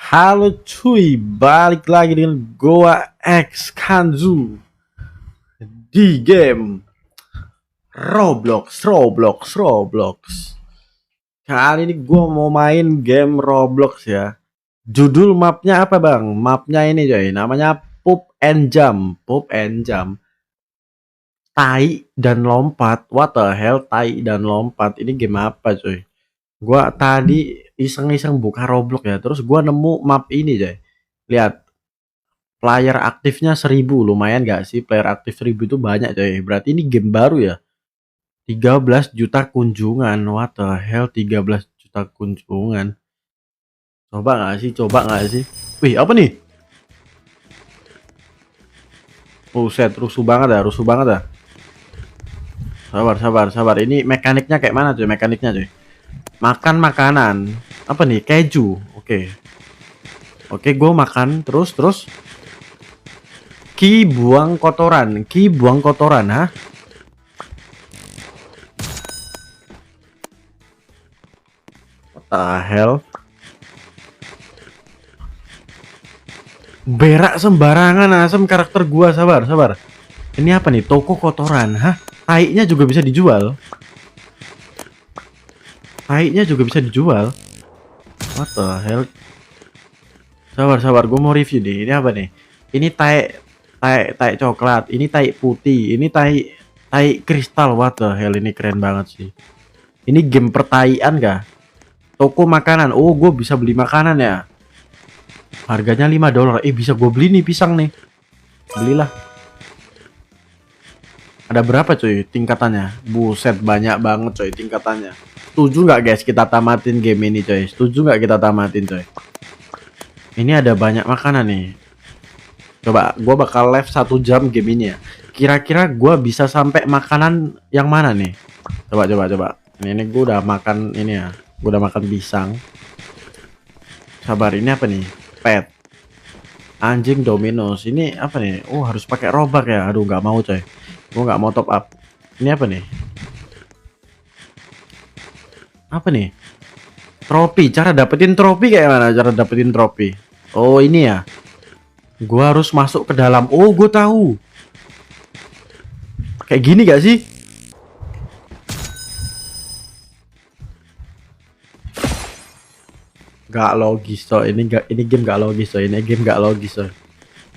Halo cuy, balik lagi dengan Goa X Kanzu di game Roblox. Kali ini gua mau main game Roblox ya. Judul mapnya apa bang? Mapnya ini coy, namanya Poop and Jump. Tai dan lompat. What the hell? Tai dan lompat. Ini game apa coy? Gua tadi iseng-iseng buka Roblox ya, terus gua nemu map ini coy. Lihat, player aktifnya 1000, lumayan gak sih? Player aktif 1000 itu banyak coy. Berarti ini game baru ya. 13 juta kunjungan. What the hell, 13 juta kunjungan. Coba gak sih? Wih, apa nih? Set, rusuh banget ya. Sabar. Ini mekaniknya kayak mana coy? Mekaniknya coy. Makan makanan. Apa nih? Keju. Oke, gue makan terus. Ki buang kotoran, hah? What the hell? Berak sembarangan asem karakter gua, sabar. Ini apa nih? Toko kotoran, hah? Tai-nya juga bisa dijual. What the hell? Sabar, gua mau review nih. Ini apa nih? Ini tai coklat, ini tai putih, ini tai kristal. What the hell, ini keren banget sih. Ini game pertaian kah? Toko makanan. Oh, gue bisa beli makanan ya. Harganya $5. Bisa gue beli nih pisang nih. Belilah. Ada berapa coy tingkatannya? Buset, banyak banget coy tingkatannya. Setuju nggak guys kita tamatin game ini coy? Ini ada banyak makanan nih. Coba gue bakal live 1 jam game ini ya. Kira-kira gue bisa sampai makanan yang mana nih? Coba. Ini gue udah makan ini ya. Gue udah makan pisang. Sabar, ini apa nih? Pet. Anjing Domino's. Ini apa nih? Oh, harus pakai robak ya. Aduh, nggak mau coy. Gue nggak mau top up. Ini apa nih? Trofi. Cara dapetin trofi kayak mana? Oh, ini ya. Gue harus masuk ke dalam. Oh, gue tahu. Kayak gini gak sih? Gak logis coy. Ini game gak logis coy.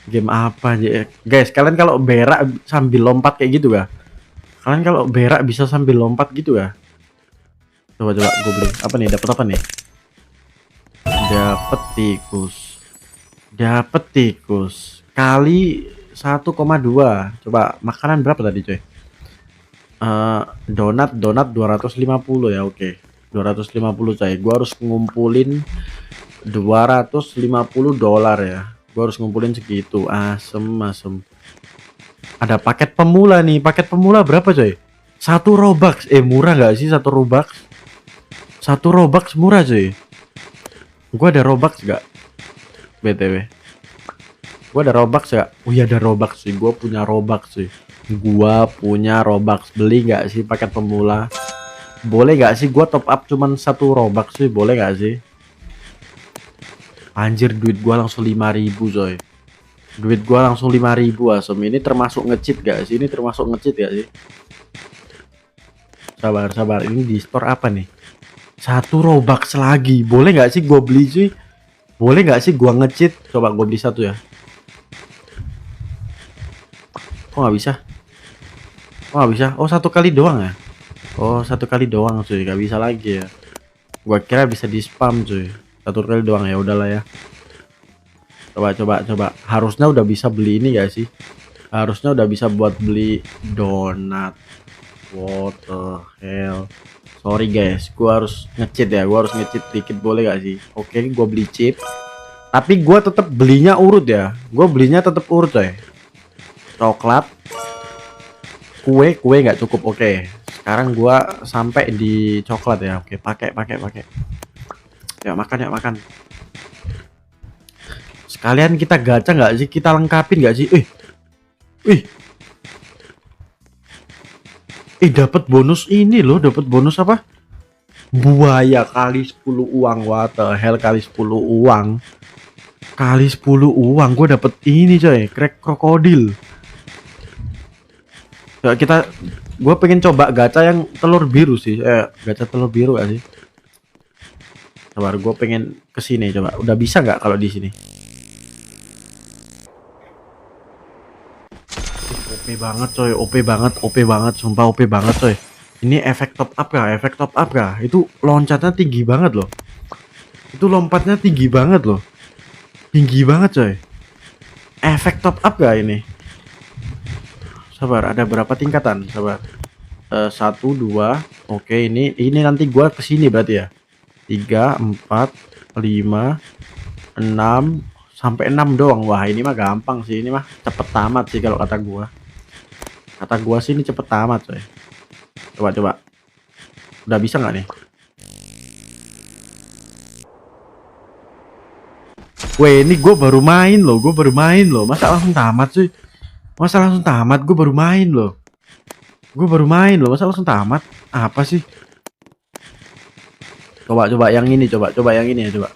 Game apa aja guys? Kalian kalau berak sambil lompat kayak gitu gak? Bisa sambil lompat gitu gak? Coba gue beli. Apa nih? Dapat apa nih? Dapat tikus kali 1,2. Coba makanan berapa tadi coy? Donat 250 ya. Oke, 250 coy. Gua harus ngumpulin $250 ya. Gua harus ngumpulin segitu. Asem. Ada paket pemula nih. Paket pemula berapa coy? 1 Robux. Murah nggak sih 1 Robux? 1 Robux murah coy. Gua ada Robux gak? BTW. Gua ada Robux gak? Oh iya, ada Robux sih. Gua punya Robux. Beli gak sih paket pemula? Boleh gak sih gua top up cuman 1 Robux sih? Boleh gak sih? Anjir, duit gua langsung 5.000 coy. Asem. Ini termasuk nge-cheat gak sih? Sabar. Ini di store apa nih? 1 Robux lagi. Boleh gak sih gua beli cuy? Boleh gak sih gua nge-cheat? Coba gua beli 1 ya. Kok nggak bisa? Oh, 1 kali doang ya? Oh, 1 kali doang cuy. Gak bisa lagi ya. Gua kira bisa di spam cuy. 1 kali doang ya. Udahlah ya. Coba. Harusnya udah bisa beli ini gak sih? Harusnya udah bisa buat beli donat. What the hell? Sorry guys, gua harus nge-cheat ya. Dikit, boleh gak sih? Oke, gua beli chip. Tapi gua tetap belinya urut ya. Coy. Coklat. Kue nggak cukup. Oke. Sekarang gua sampai di coklat ya. Oke, pakai. Ya makan. Sekalian kita gacha nggak sih? Kita lengkapin nggak sih? Dapat bonus ini loh. Dapat bonus apa? Buaya kali 10 uang. What the hell, kali 10 uang. Kali 10 uang gue dapet ini coy, crack krokodil. Ya, gue pengen coba gacha yang telur biru sih. Gacha telur biru gak sih? Sabar, gue pengen kesini coba. Udah bisa nggak kalau di sini? OP banget coy, OP banget, OP banget, sumpah OP banget coy. Ini efek top up kah? Efek top up kah? Itu loncatnya tinggi banget loh. Itu lompatnya tinggi banget loh. Tinggi banget coy. Efek top up gak ini? Sabar, ada berapa tingkatan? Sabar. Satu, dua. Oke, ini nanti gua kesini berarti ya. 3, 4, 5, 6 sampai 6 doang. Wah, ini mah gampang sih. Ini mah cepet tamat sih kalau kata gua. Kata gua sih ini cepet tamat coy. Coba. Udah bisa nggak nih? Weh, ini gue baru main loh. Masa langsung tamat sih? Gue baru main loh. Masa langsung tamat? Apa sih? Coba yang ini, coba yang ini ya, coba.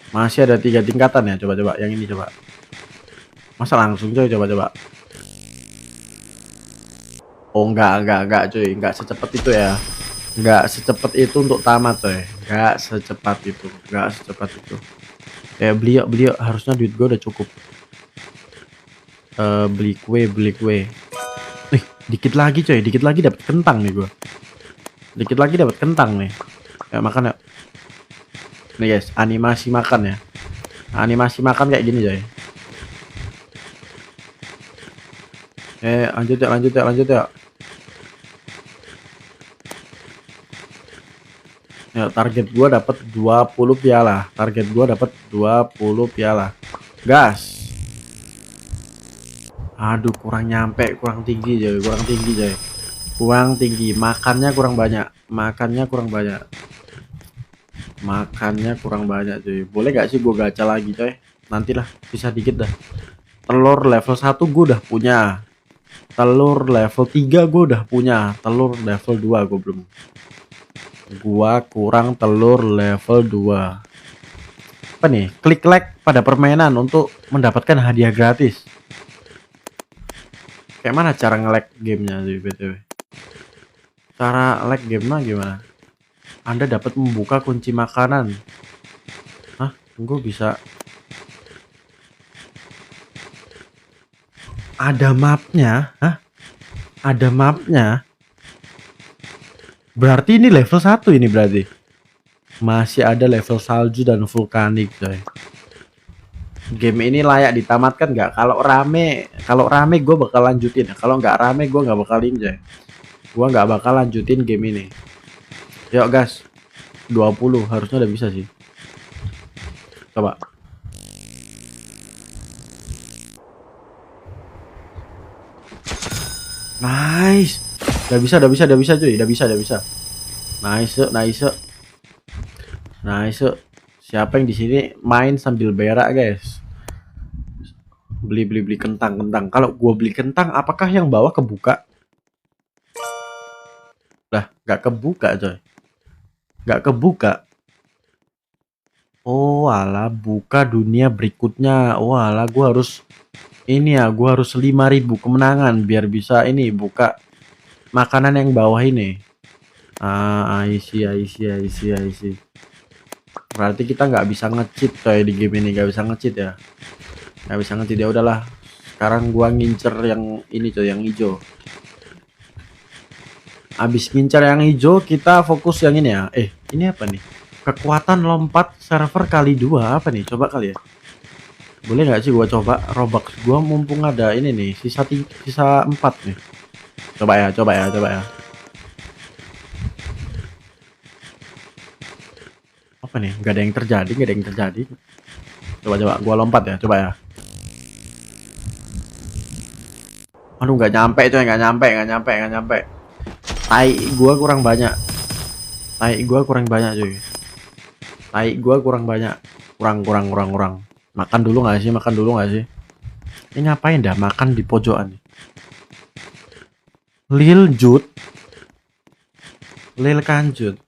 Masih ada 3 tingkatan ya, coba yang ini coba. Masa langsung coy, coba. Oh enggak cuy, enggak secepat itu ya. Enggak secepat itu untuk tamat coy. Enggak secepat itu. Beli harusnya duit gue udah cukup. Beli kue. Dikit lagi coy, dapat kentang nih gue. Ya makan ya. Nih guys, animasi makan ya. Animasi makan kayak gini coy. Lanjut ya. Ya, target gua dapat 20 piala. Gas. Aduh, kurang nyampe, kurang tinggi. Makannya kurang banyak, cuy. Boleh gak sih gua gacha lagi, coy? Nantilah, bisa dikit dah. Telur level 1 gua udah punya. Telur level 3 gua udah punya. Telur level 2 gua belum. Gua kurang telur level 2. Apa nih? Klik like pada permainan untuk mendapatkan hadiah gratis. Kayak mana cara nge-lag gamenya sih BTW? Cara lag game-nya gimana? Anda dapat membuka kunci makanan. Hah? Gue bisa. Ada mapnya? Hah? Ada mapnya? Berarti ini level 1 ini berarti. Masih ada level salju dan vulkanik, coy. Game ini layak ditamatkan nggak? Kalau rame gue bakal lanjutin. Kalau nggak rame gue nggak bakal coy. Gue nggak bakal lanjutin game ini. Yuk gas, 20 harusnya udah bisa sih. Coba. Nice. Udah bisa cuy. Udah bisa. Nice. Siapa yang di sini main sambil berak, guys? Beli kentang. Kalau gua beli kentang, apakah yang bawah kebuka? Lah, nggak kebuka, coy. Oh, alah, buka dunia berikutnya. Oh, alah, gua harus 5.000 kemenangan biar bisa ini buka makanan yang bawah ini. I see. Berarti kita nggak bisa nge-cheat coy di game ini, nggak bisa nge-cheat ya. Ya udahlah. Sekarang gua ngincer yang ini coy, yang hijau. Abis ngincer yang hijau, kita fokus yang ini ya. Ini apa nih? Kekuatan lompat server kali 2 apa nih? Coba kali ya. Boleh nggak sih gua coba Robux gua mumpung ada ini nih, sisa 4 nih. Coba ya. Apa nih? Nggak ada yang terjadi. Coba gua lompat ya, coba ya. Aduh, nggak nyampe coy, nggak nyampe. Tai gua kurang banyak coy. Kurang. Makan dulu nggak sih? Ini ngapain dah makan di pojokan? Lil Kanjut.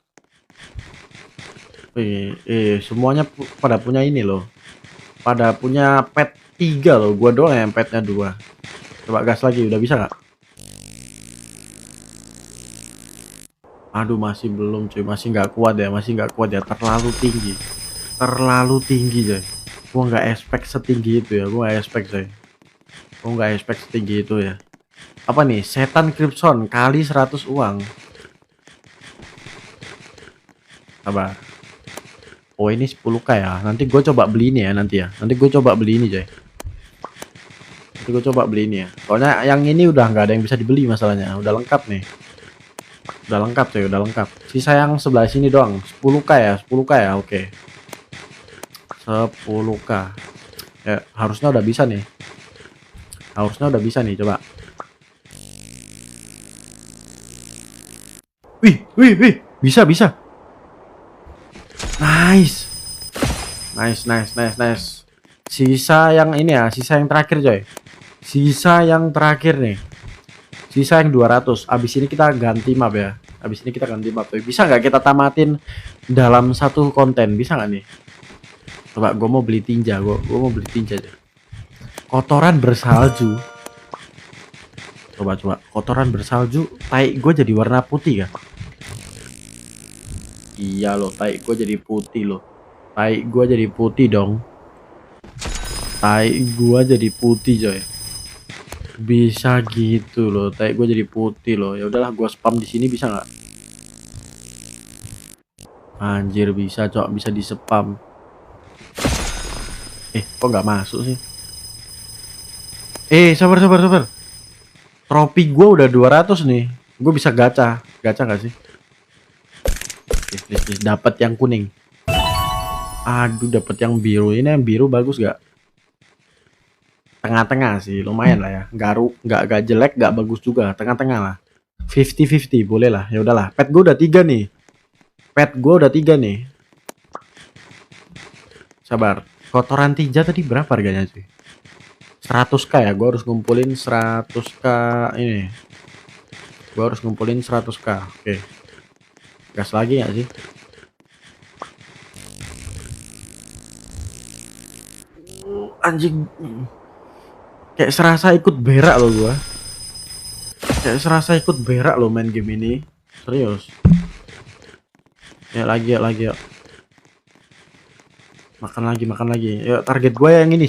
Semuanya pada punya ini loh. pada punya pet 3 loh, gua doang yang petnya 2. Coba gas lagi, udah bisa nggak? Aduh, masih belum cuy, masih nggak kuat ya, terlalu tinggi coy. Gua nggak expect setinggi itu ya, gua nggak expect setinggi itu ya. Apa nih, setan Crimson kali 100 uang. Sabar. Oh, ini 10k ya, nanti gue coba beli ini ya, nanti gue coba beli ini coy. Nanti gue coba beli ini ya, soalnya yang ini udah nggak ada yang bisa dibeli masalahnya, udah lengkap nih. Udah lengkap coy, udah lengkap. Sisa yang sebelah sini doang. 10k ya, 10k ya. Oke. 10k. Ya, harusnya udah bisa nih. Coba. Wih. Bisa, bisa. Nice. Nice. Sisa yang ini ya, sisa yang terakhir coy. Sisa yang terakhir nih. Sisa yang 200. Abis ini kita ganti map ya. Coy. Bisa nggak kita tamatin dalam satu konten? Bisa nggak nih? Coba gue mau beli tinja, gue mau beli tinja aja. Kotoran bersalju. Coba kotoran bersalju, tai gue jadi warna putih ya. Iya loh, tai gue jadi putih loh. Tai gue jadi putih dong. Tai gue jadi putih coy. Bisa gitu loh, tai gue jadi putih loh. Ya udahlah, gue spam di sini bisa nggak? Anjir bisa cok, bisa di spam. Kok nggak masuk sih? Sabar. Trofi gue udah 200 nih. Gue bisa gacha nggak sih? Please, dapat yang kuning. Aduh, dapat yang biru. Ini yang biru bagus gak? Tengah-tengah sih, lumayan lah ya. Nggak jelek, nggak bagus juga. Tengah-tengah lah. 50-50 boleh lah. Ya udahlah. Pet gue udah 3 nih. Sabar. Kotoran tinja tadi berapa harganya sih? 100k ya. Gue harus ngumpulin 100k ini. 100k. Oke. Gas lagi nggak sih? Anjing. Kayak serasa ikut berak loh gua. Main game ini. Serius. Ya lagi. Makan lagi. Ya target gue yang ini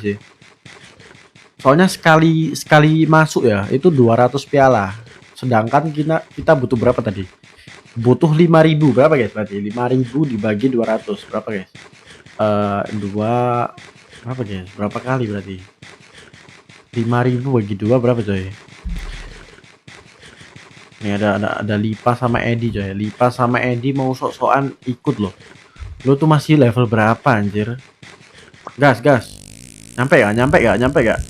sih. Soalnya sekali masuk ya, itu 200 piala. Sedangkan kita butuh berapa tadi? Butuh 5.000. Berapa guys? Berarti 5.000 dibagi 200 berapa guys? Berapa guys? Berapa kali berarti? 5.000 bagi 2 berapa coy? Ini ada Lipa sama Edi coy. Lipa sama Edi mau sok-sokan ikut loh. Lu tuh masih level berapa anjir? Gas. Nyampe gak?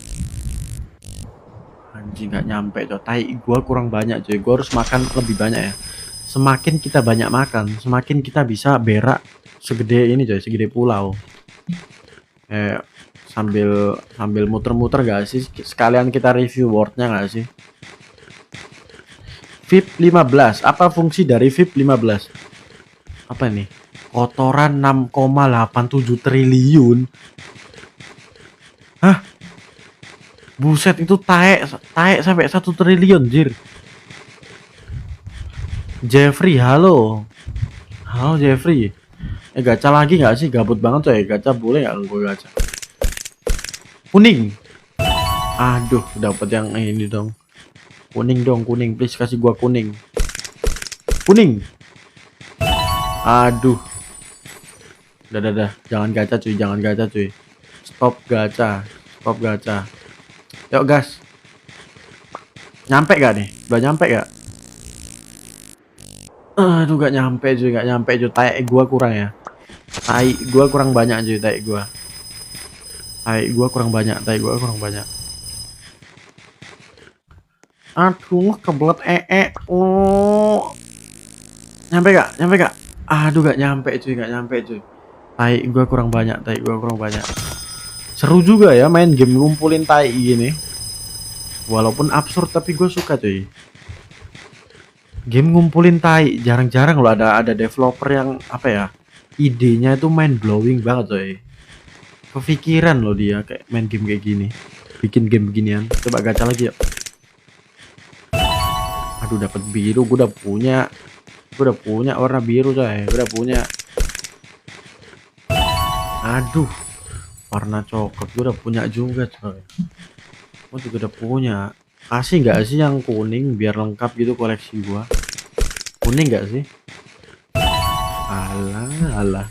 Anjing gak nyampe coy. Tai gua kurang banyak coy. Gua harus makan lebih banyak ya. Semakin kita banyak makan, semakin kita bisa berak segede ini coy, segede pulau. Sambil muter-muter gak sih? Sekalian kita review wordnya gak sih? VIP 15. Apa fungsi dari VIP 15? Apa ini? Kotoran 6,87 triliun. Hah? Buset, itu taek sampai 1 triliun, jir. Jeffrey, halo Jeffrey. Gacha lagi nggak sih? Gabut banget coy. Gacha boleh nggak gue gacha? Kuning. Aduh, dapat yang ini dong. Kuning, please kasih gua kuning. Aduh. Dah. Jangan gacha cuy. Stop gacha. Yuk gas. Nyampe gak nih? Udah nyampe gak? Aduh, gak nyampe cuy. Tai gua kurang ya. Tai gua kurang banyak cuy, tai gua kurang banyak. Aduh, kebelet Oh. Nyampe gak? Aduh, gak nyampe cuy. Tai gua kurang banyak. Seru juga ya main game ngumpulin tai gini. Walaupun absurd tapi gue suka cuy. Game ngumpulin tai jarang-jarang loh ada developer yang apa ya? Idenya itu mind blowing banget coy. Kepikiran loh dia kayak main game kayak gini, bikin game beginian. Coba gacha lagi yuk. Aduh, dapat biru. Gue udah punya warna biru coy. Gue udah punya. Aduh, warna coklat gue udah punya juga coy. Gue juga udah punya. Kasih nggak sih yang kuning biar lengkap gitu koleksi gua? Kuning nggak sih? Alah,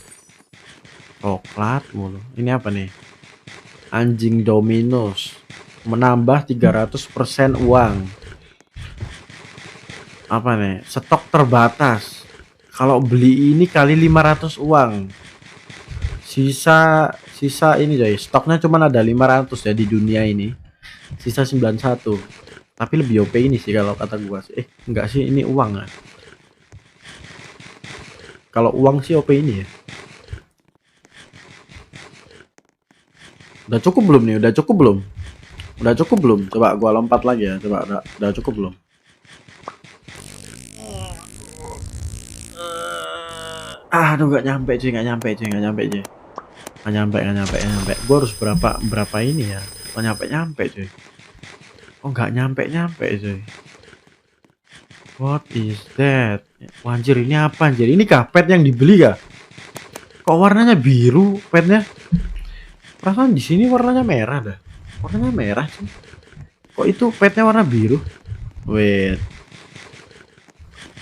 coklat mulu. Ini apa nih? Anjing Domino's menambah 300% uang. Apa nih? Stok terbatas. Kalau beli ini kali 500 uang. Sisa ini coy. Stoknya cuma ada 500 ya di dunia ini. Sisa 91. Tapi lebih OP ini sih kalau kata gua sih. Enggak sih, ini uang ya. Kalau uang sih OP ini ya. Udah cukup belum nih? Udah cukup belum? Udah cukup belum? Coba gua lompat lagi ya. Coba udah cukup belum? Aduh, nggak nyampe cuy, nggak nyampe cuy. Nggak nyampe. Gua harus berapa ini ya? Nggak nyampe cuy. Oh, nggak nyampe cuy. What is that? Anjir, ini apa anjir? Ini kah pet yang dibeli kah? Kok warnanya biru petnya? Perasaan di sini warnanya merah dah. Warnanya merah sih. Kok itu petnya warna biru? Wait.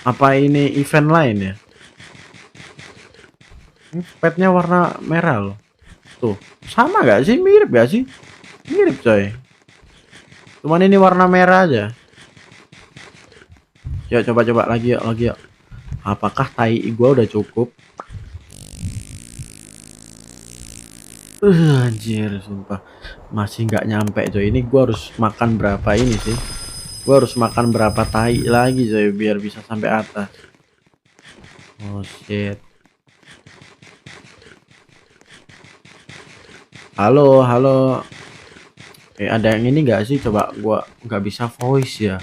Apa ini event lain ya? Ini petnya warna merah loh. Tuh, sama gak sih? Mirip gak sih? Mirip coy. Cuman ini warna merah aja. Yuk coba lagi yuk. Apakah tai gua udah cukup? Anjir, sumpah masih nggak nyampe coy. Ini gua harus makan berapa ini sih? Gua harus makan berapa tai lagi coy biar bisa sampai atas. Oh shit. Halo. Ada yang ini nggak sih? Coba gua nggak bisa voice ya.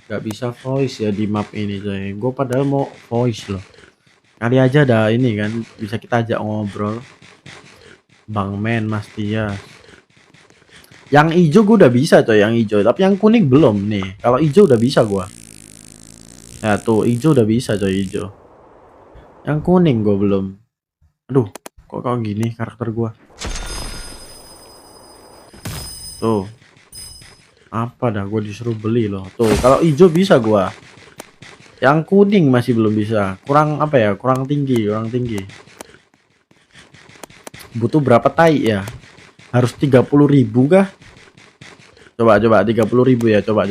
Nggak bisa voice ya di map ini coy. Gua padahal mau voice loh. Kali aja ada ini kan, bisa kita ajak ngobrol. Bang Men, Mas Tia. Yang hijau gue udah bisa coy, yang hijau. Tapi yang kuning belum nih. Kalau hijau udah bisa gua. Ya tuh, hijau udah bisa coy, hijau. Yang kuning gue belum. Aduh, kok gini karakter gua. Tuh. Apa dah, gue disuruh beli loh. Tuh, kalau hijau bisa gua. Yang kuning masih belum bisa. Kurang apa ya? Kurang tinggi. Butuh berapa tai ya? Harus 30.000 kah? Coba 30.000 ya. Coba.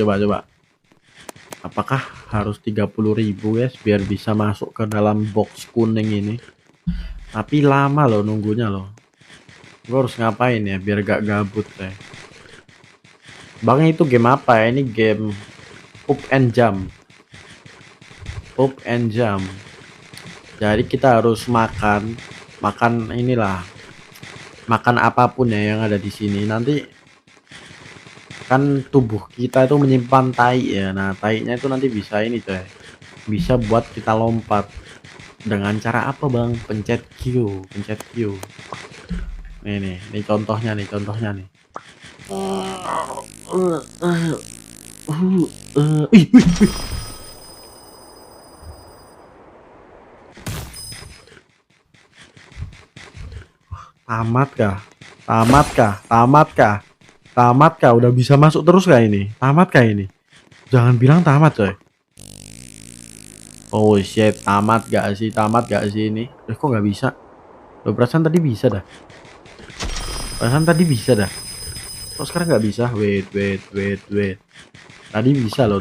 Apakah harus 30.000 guys biar bisa masuk ke dalam box kuning ini? Tapi lama loh nunggunya loh. Gue harus ngapain ya biar gak gabut deh. Bang, itu game apa ya? Ini game up and jump. Jadi kita harus makan inilah. Makan apapun ya yang ada di sini. Nanti kan tubuh kita itu menyimpan tai ya. Nah, tainya itu nanti bisa ini coy. Bisa buat kita lompat. Dengan cara apa bang? Pencet Q. Nih contohnya nih. Ih. Tamat kah? Udah bisa masuk terus kah ini? Tamat kah ini? Jangan bilang tamat coy. Oh shit, tamat gak sih ini? Kok nggak bisa? Loh, perasaan tadi bisa dah. Kok sekarang nggak bisa? Wait. Tadi bisa loh.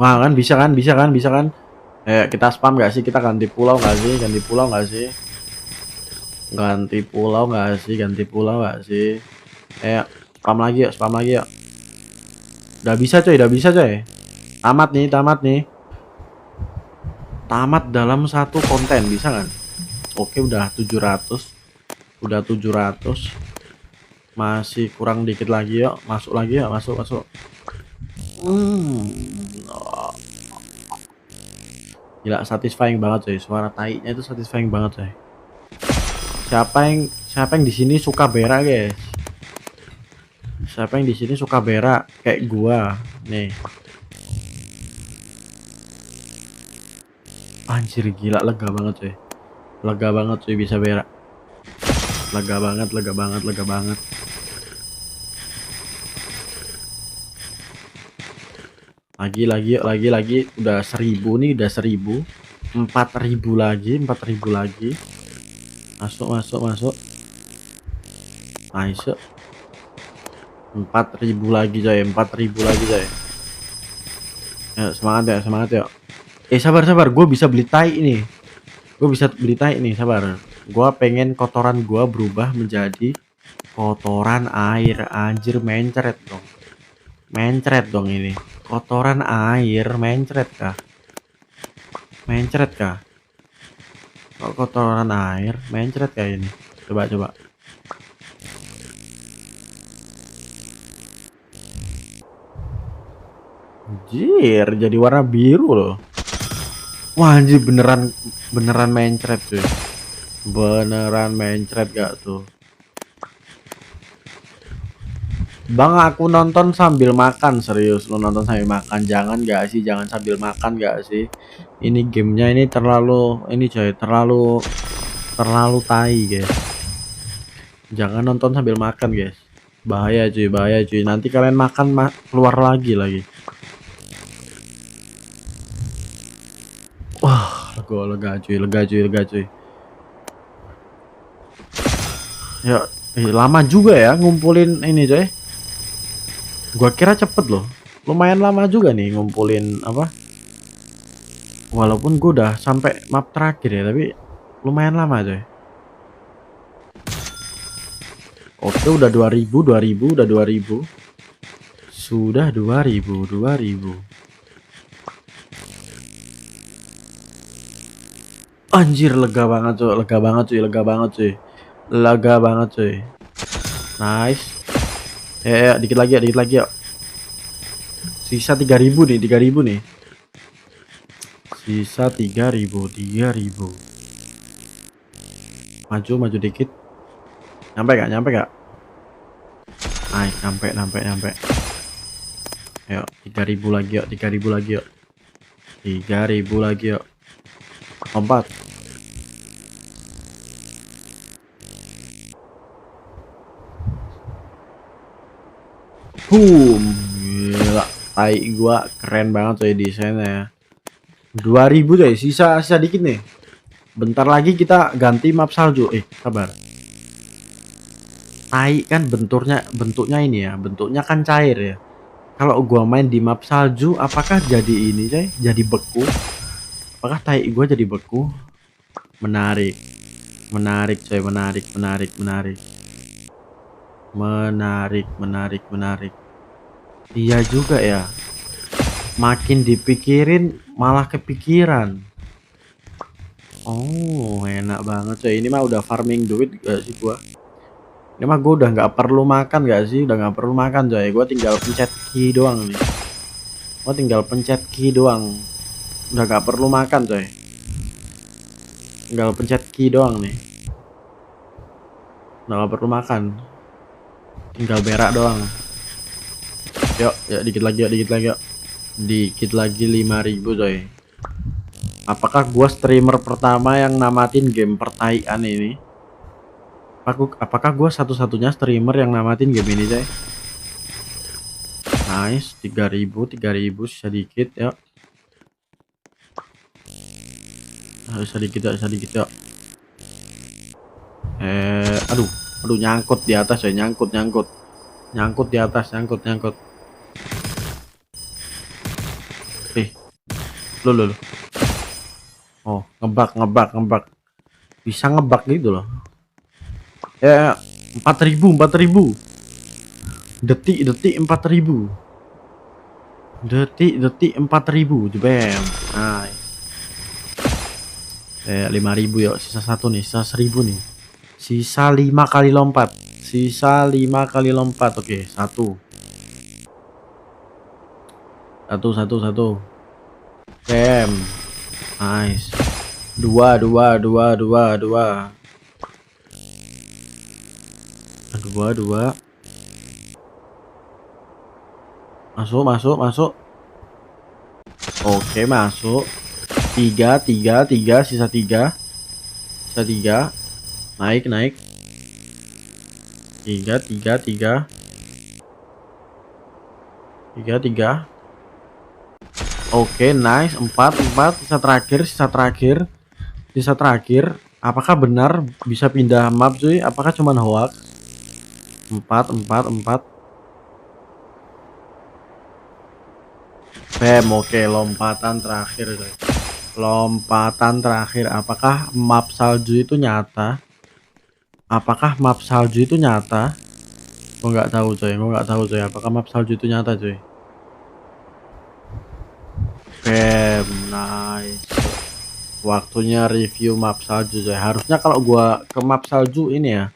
Wah, kan bisa kan? Kita spam gak sih? Kita ganti pulau gak sih? Ganti pulau gak sih? Spam lagi yuk. Udah bisa coy. Tamat nih. Tamat dalam satu konten bisa kan? Oke, udah 700. Masih kurang dikit lagi yuk. Masuk. Gila, satisfying banget coy. Suara tai-nya itu satisfying banget coy. Siapa yang di sini suka berak, guys? Siapa yang di sini suka berak kayak gua? Nih. Anjir, gila, lega banget cuy. Lega banget cuy bisa berak. Lega banget, lega banget, lega banget. Lagi. Udah 1000 nih, udah 1000. 4000 lagi, 4000 lagi. Masuk. Nice. 4000 lagi coy, 4000 lagi coy. Ya, semangat ya. Sabar, gue bisa beli tai nih. Sabar. Gue pengen kotoran gue berubah menjadi kotoran air. Anjir, mencret dong ini. Kotoran air, mencret kah? Kok kotoran air, mencret kayak ini. Coba. Anjir, jadi warna biru loh. Wah, anjir, beneran mencret cuy. Beneran mencret gak tuh? Bang, aku nonton sambil makan. Serius, lu nonton sambil makan? Jangan gak sih? Jangan sambil makan gak sih? Ini gamenya ini terlalu coy, terlalu tai, guys. Jangan nonton sambil makan, guys. Bahaya cuy. Nanti kalian makan keluar lagi. Wah, lega cuy. Ya, lama juga ya ngumpulin ini coy. Gua kira cepet loh. Lumayan lama juga nih ngumpulin apa? Walaupun gua udah sampai map terakhir ya, tapi lumayan lama coy. Oke, udah 2000, udah 2000. Sudah 2000. Anjir, lega banget cuy. Nice. Ya, dikit lagi ya. Sisa 3000 nih. Sisa 3000. Maju dikit. Nyampe gak? Nice, nyampe. Yuk, 3000 lagi yuk. 3000 lagi yuk. Lompat. Boom. Gila, tai gua keren banget coy desainnya ya. 2000 coy, sisa dikit nih. Bentar lagi kita ganti map salju. Sabar. Tai kan bentuknya ini ya, bentuknya kan cair ya. Kalau gua main di map salju, apakah jadi ini coy? Jadi beku? Apakah tai gua jadi beku? Menarik coy, menarik. Iya juga ya. Makin dipikirin malah kepikiran. Oh, enak banget coy. Ini mah udah farming duit gak sih gua? Ini mah gua udah nggak perlu makan gak sih? Udah nggak perlu makan coy. Gua tinggal pencet key doang nih. Udah nggak perlu makan coy. Tinggal pencet key doang nih. Udah nggak perlu makan. Tinggal berak doang. Yuk, dikit lagi yuk. Dikit lagi 5000 coy. Apakah gua streamer pertama yang namatin game pertaian ini? Apakah gua satu-satunya streamer yang namatin game ini coy? Nice, 3000 sisa dikit ya. Sisa dikit ya. Aduh, nyangkut di atas ya, nyangkut di atas. Loh. Oh, ngebak. Bisa ngebak gitu loh. 4000. Detik 4000. Detik 4000. Jebem. Nice. 5000 yuk, sisa 1 nih, sisa 1000 nih. Sisa 5 kali lompat. Oke, 1. Bam. Nice. 2. 2 masuk. Oke, masuk. 3 sisa 3. Naik. 3. Oke, nice. 4 sisa terakhir. Apakah benar bisa pindah map cuy? Apakah cuman hoax? 4. Bam, oke, lompatan terakhir coy. Apakah map salju itu nyata? Gua nggak tahu coy. Apakah map salju itu nyata coy? Bam, nice. Waktunya review map salju coy. Harusnya kalau gua ke map salju ini ya,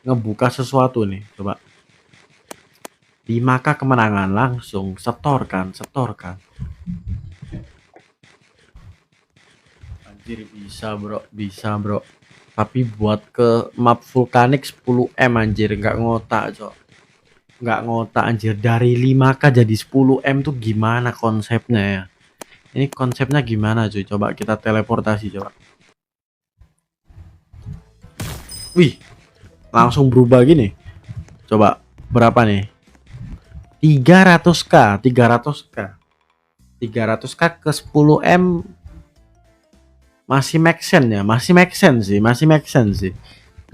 ngebuka sesuatu nih, coba. 5k kemenangan langsung setorkan. Anjir, bisa bro. Tapi buat ke map vulkanik 10M anjir, nggak ngotak cok. Anjir, dari 5k jadi 10M tuh gimana konsepnya ya? Ini konsepnya gimana cuy? Coba kita teleportasi coba. Wih, langsung berubah gini. Coba berapa nih? 300k ke 10M masih make sense sih.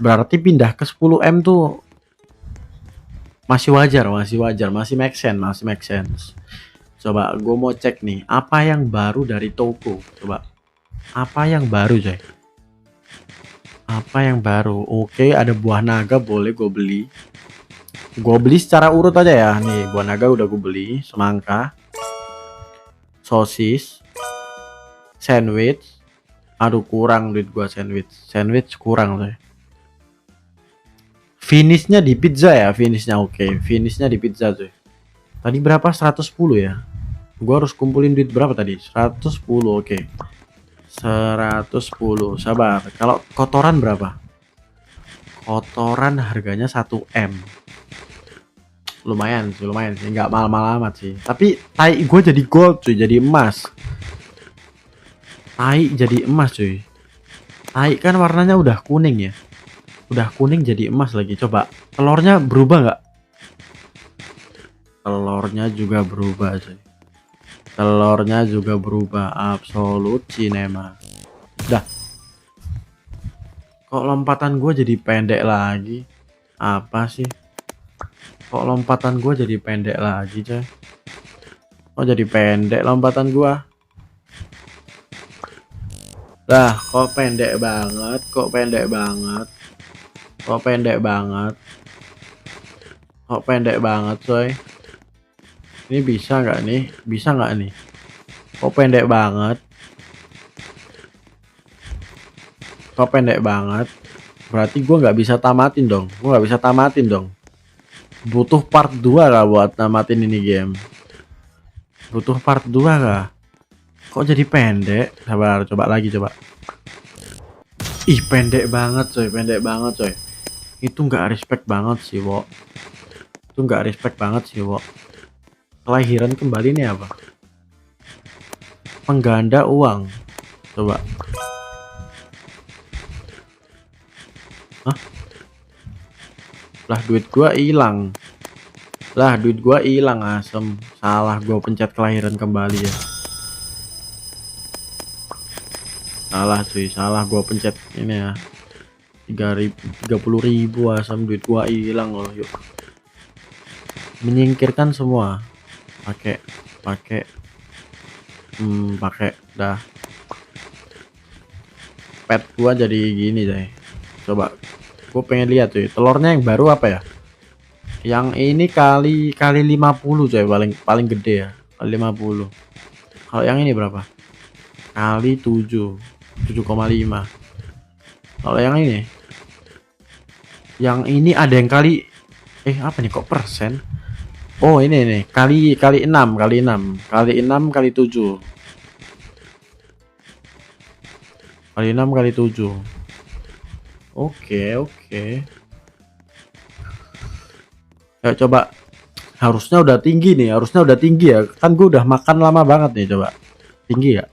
Berarti pindah ke 10M tuh masih wajar, masih make sense. Coba gue mau cek nih, apa yang baru dari toko? Coba, apa yang baru coy? Oke, ada buah naga, boleh gue beli. Secara urut aja ya. Nih, buah naga udah gue beli. Semangka, sosis, sandwich. Aduh, kurang duit gua sandwich kurang coy. Finishnya di pizza ya, oke. Finishnya di pizza coy. Tadi berapa? 110 ya. Gua harus kumpulin duit berapa tadi? 110, oke. 110, sabar. Kalau kotoran berapa? Kotoran harganya 1M. Lumayan sih, nggak mahal-mahal amat sih. Tapi tai gue jadi gold cuy, jadi emas. Cuy. Tai kan warnanya udah kuning ya. Udah kuning jadi emas lagi. Coba telurnya berubah nggak? Telurnya juga berubah absolut cinema. Dah. Kok lompatan gue jadi pendek lagi? Apa sih? Kok lompatan gue jadi pendek lagi coy? Kok jadi pendek lompatan gue? Lah, kok pendek banget coy. Ini bisa nggak nih? Kok pendek banget. Berarti gue nggak bisa tamatin dong. Butuh part 2 lah buat tamatin ini game. Kok jadi pendek? Sabar, coba lagi. Ih, pendek banget coy. Itu nggak respect banget sih, Wo. Kelahiran kembali nih apa? Pengganda uang. Coba. Hah? Lah, duit gua hilang. Asem. Salah gua pencet kelahiran kembali ya. Salah gua pencet ini ya. 30.000 asam, duit gua hilang loh. Yuk, menyingkirkan semua. Pakai dah. Pet gua jadi gini deh. Coba gua pengen lihat tuh telurnya yang baru apa ya. Yang ini kali 50 coy, paling gede ya, kali 50. Kalau yang ini berapa? Kali 7,5. Kalau yang ini ada yang kali apa nih, kok persen? Oh, ini nih kali 6 kali 7. Kali 6 kali 7. Oke. Ya coba, harusnya udah tinggi nih, harusnya udah tinggi ya. Kan gue udah makan lama banget nih, coba. Tinggi ya?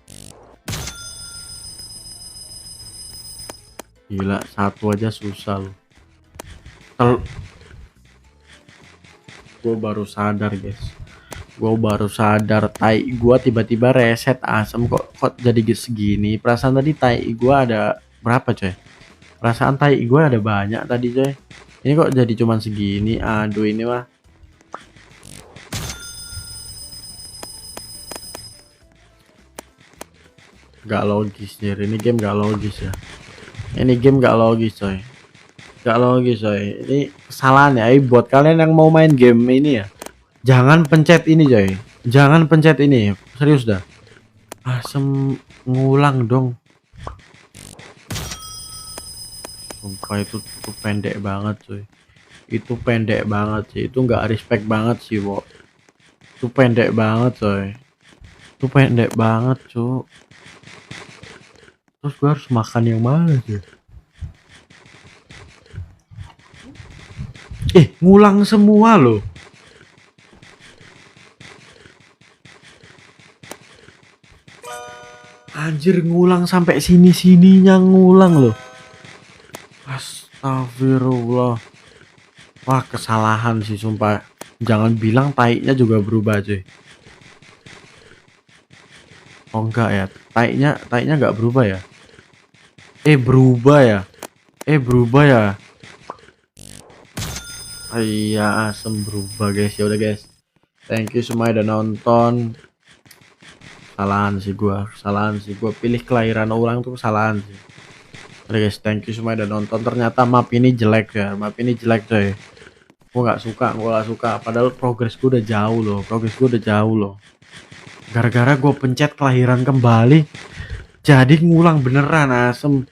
Gila, satu aja susah loh. Gue baru sadar guys. Gue baru sadar tai gue tiba-tiba reset asem kok jadi segini. Perasaan tadi tai gue ada berapa coy? Perasaan tai gue ada banyak tadi coy. Ini kok jadi cuman segini. Aduh ini mah. Gak logis nih. Ini game gak logis ya. Ini game gak logis coy. Gak logis coy. Ini kesalahan ya. Buat kalian yang mau main game ini ya, jangan pencet ini coy. Jangan pencet ini. Serius dah. Asem ngulang dong. Sumpah itu pendek banget cuy. Itu pendek banget sih. Itu nggak respect banget sih, Wo. Itu pendek banget coy. Itu pendek banget cuy. Terus gua harus makan yang mana sih? Ngulang semua loh. Anjir, ngulang sampai sini-sininya ngulang loh. Astagfirullah. Wah, kesalahan sih sumpah. Jangan bilang taiknya juga berubah cuy. Oh enggak ya. Taiknya enggak berubah ya. Berubah ya. Berubah ya. Iya, asem berubah guys. Ya udah guys. Thank you semua udah nonton. Kesalahan sih gua pilih kelahiran ulang tuh kesalahan sih. Udah guys, thank you semua udah nonton. Ternyata map ini jelek ya. Map ini jelek coy. Gua nggak suka. Padahal progres gua udah jauh loh. Gara-gara gue pencet kelahiran kembali, jadi ngulang beneran asem.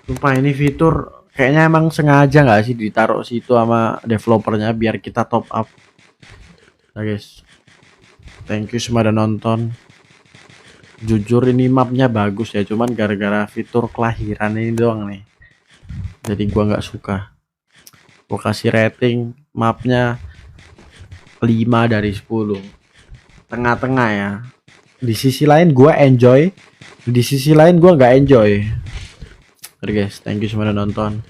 Sumpah ini fitur kayaknya emang sengaja nggak sih ditaruh situ sama developernya biar kita top up. Nah guys, thank you semua udah nonton. Jujur ini mapnya bagus ya, cuman gara-gara fitur kelahiran ini doang nih. Jadi gua nggak suka. Gua kasih rating mapnya 5 dari 10. Tengah-tengah ya. Di sisi lain gua enjoy, di sisi lain gua nggak enjoy. Oke guys, thank you semua udah nonton.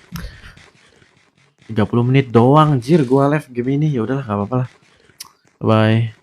30 menit doang anjir gua live game ini. Ya udahlah, enggak apa-apa lah. Bye.